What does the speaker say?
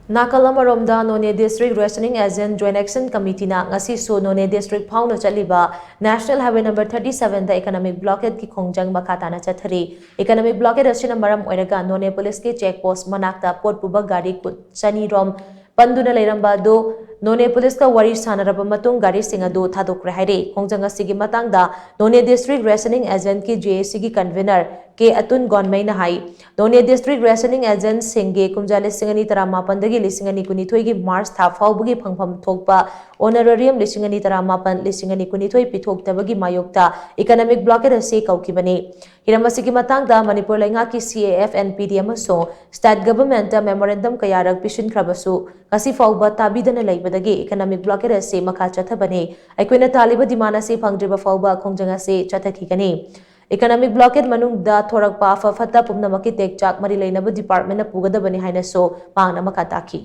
Nakalamoromda None District Rationing Agent Joint Action Committee na ngasi su None District Phawna chaliba National Highway number 37 da economic blockade ki khongjang makata na chathari economic blockade asina maram oiraga None police ki check post manakta pot puba gari chani rom panduna leiramba do None police ka wari sanaraba matung gari singa do thadokre haire khongjang asigi matangda None District Rationing Agent ki JAC ki convener ke atun gonmai na hai None District Rationing Agent singe kumjale singani taramapan dagi lisingani kunithoi ki March tha fawbugi phangpham thokpa honorarium lisingani taramapan lisingani kunithoi pithok tabagi mayokta economic blockade ase kaukibani hiramasigi matangda Manipur lainga ki CAF NPD amaso state government memorandum kayarak pisin khrabasu kasi fawba tabidana laibadagi economic blockade ase makha chathabani aikoina taliba dimana se phangdriba fawba khongjanga se chathakigani economic blockade manung da thorak pa fa phata pumna maki tek chak mari leinaba department na pugadabani haina so pangna makataki